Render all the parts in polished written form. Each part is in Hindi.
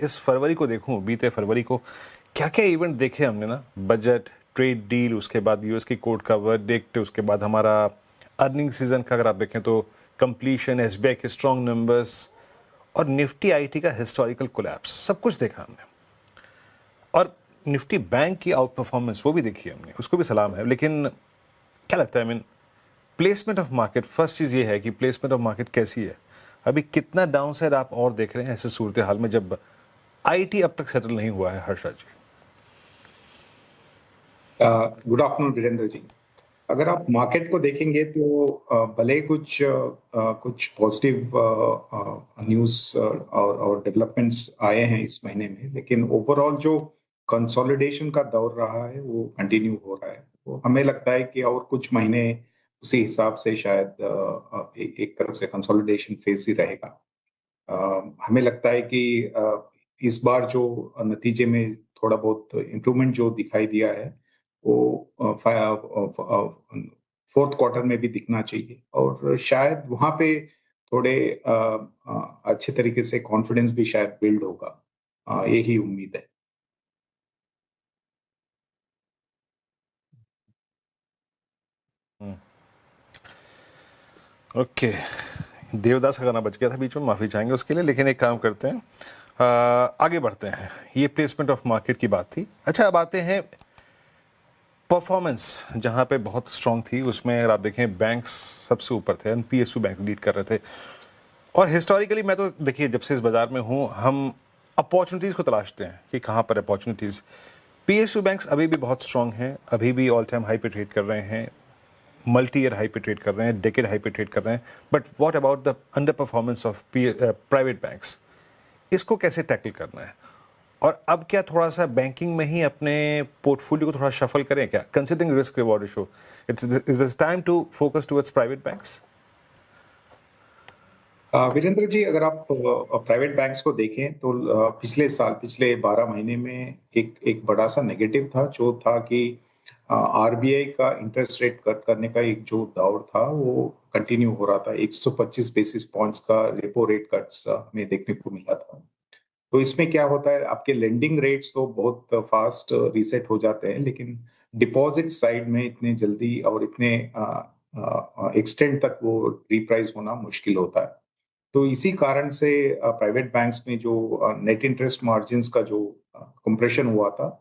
इस फरवरी को देखूं, बीते फरवरी को क्या क्या इवेंट देखे हमने ना, बजट, ट्रेड डील, उसके बाद यूएस की कोर्ट का वर्डिक्ट, उसके बाद हमारा अर्निंग सीजन का अगर आप देखें तो कंप्लीशन, एसबीआई के स्ट्रॉन्ग नंबर्स और निफ्टी आईटी का हिस्टोरिकल कोलैप्स, सब कुछ देखा हमने। और निफ्टी बैंक की आउट परफॉर्मेंस वो भी देखी हमने, उसको भी सलाम है। लेकिन क्या लगता है, प्लेसमेंट ऑफ मार्केट, फर्स्ट चीज़ ये है कि प्लेसमेंट ऑफ मार्केट कैसी है, अभी कितना डाउन साइड आप और देख रहे हैं ऐसे सूरत हाल में जब आईटी अब तक सेटल नहीं हुआ है? हर्षा जी। Good afternoon Virendra ji. अगर आप मार्केट को देखेंगे तो भले कुछ पॉजिटिव न्यूज़ और डेवलपमेंट्स आए हैं इस महीने में, लेकिन ओवरऑल जो कंसोलिडेशन का दौर रहा है वो कंटिन्यू हो रहा है। तो हमें लगता है कि और कुछ महीने उसी हिसाब से शायद एक तरफ से कंसोलिडेशन फेज ही रहेगा। हमें लगता है कि इस बार जो नतीजे में थोड़ा बहुत इम्प्रूवमेंट जो दिखाई दिया है वो फोर्थ क्वार्टर में भी दिखना चाहिए, और शायद वहां पे थोड़े अच्छे तरीके से कॉन्फिडेंस भी शायद बिल्ड होगा, यही उम्मीद है। ओके, देवदास का गाना बच गया था बीच में, माफ़ी चाहेंगे उसके लिए। लेकिन एक काम करते हैं, आगे बढ़ते हैं। ये प्लेसमेंट ऑफ मार्केट की बात थी। अच्छा, अब आते हैं परफॉर्मेंस, जहाँ पे बहुत स्ट्रांग थी उसमें अगर आप देखें बैंक्स सबसे ऊपर थे, पीएसयू बैंक लीड कर रहे थे। और हिस्टोरिकली मैं तो देखिए जब से इस बाज़ार में हूँ, हम अपॉर्चुनिटीज़ को तलाशते हैं कि कहाँ पर अपॉर्चुनिटीज़। पीएसयू बैंक्स अभी भी बहुत स्ट्रांग हैं, अभी भी ऑल टाइम हाई पे ट्रेड कर रहे हैं, मल्टी ईयर हाई पे ट्रेड कर रहे हैं, डेकेड हाई पे ट्रेड कर रहे हैं। But what about the under performance of private banks, इसको कैसे टैकल करना है? और अब क्या थोड़ा सा बैंकिंग में ही अपने पोर्टफोलियो को थोड़ा शफल करें क्या, considering risk reward ratio? Is this time to focus towards private banks? Virendra ji, अगर आप प्राइवेट बैंक्स को देखें तो पिछले 12 महीने में एक बड़ा सा नेगेटिव था, जो था कि आरबीआई का इंटरेस्ट रेट कट करने का एक जो दौर था वो कंटिन्यू हो रहा था। 125 बेसिस पॉइंट्स का रेपो रेट कट्स हमें देखने को मिला था। तो इसमें क्या होता है, आपके लेंडिंग रेट्स तो बहुत फास्ट रीसेट हो जाते हैं, लेकिन डिपॉजिट साइड में इतने जल्दी और इतने एक्सटेंड तक वो रिप्राइस होना मुश्किल होता है। तो इसी कारण से प्राइवेट बैंक्स में जो नेट इंटरेस्ट मार्जिन्स का जो कंप्रेशन हुआ था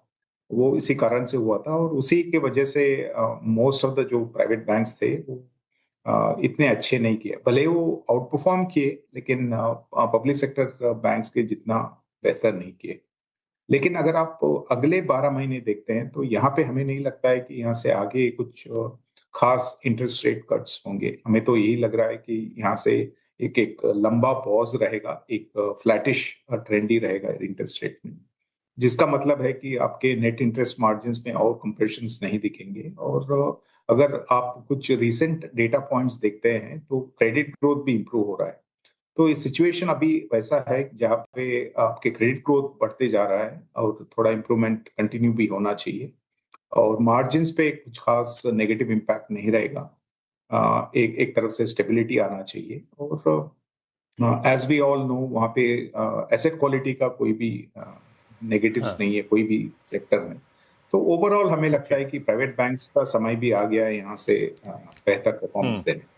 वो इसी कारण से हुआ था, और उसी के वजह से मोस्ट ऑफ द जो प्राइवेट बैंक्स थे वो इतने अच्छे नहीं किए। भले वो आउट परफॉर्म किए, लेकिन पब्लिक सेक्टर बैंक्स के जितना बेहतर नहीं किए। लेकिन अगर आप अगले 12 महीने देखते हैं तो यहाँ पे हमें नहीं लगता है कि यहाँ से आगे कुछ खास इंटरेस्ट रेट कट्स होंगे। हमें तो यही लग रहा है कि यहाँ से एक एक लंबा पॉज रहेगा, एक फ्लैटिश ट्रेंड ही रहेगा इंटरेस्ट रेट में, जिसका मतलब है कि आपके नेट इंटरेस्ट मार्जिन्स में और कंप्रेशंस नहीं दिखेंगे। और अगर आप कुछ रीसेंट डेटा पॉइंट्स देखते हैं तो क्रेडिट ग्रोथ भी इंप्रूव हो रहा है। तो ये सिचुएशन अभी वैसा है जहाँ पे आपके क्रेडिट ग्रोथ बढ़ते जा रहा है और थोड़ा इंप्रूवमेंट कंटिन्यू भी होना चाहिए, और मार्जिन्स पे कुछ खास नेगेटिव इम्पैक्ट नहीं रहेगा। एक एक तरफ से स्टेबिलिटी आना चाहिए, और एज वी ऑल नो वहाँ पे एसेट क्वालिटी का कोई भी नेगेटिव्स हाँ, नहीं है कोई भी सेक्टर में। तो ओवरऑल हमें लगता ओके। है कि प्राइवेट बैंक्स का समय भी आ गया है यहाँ से बेहतर परफॉर्मेंस देने।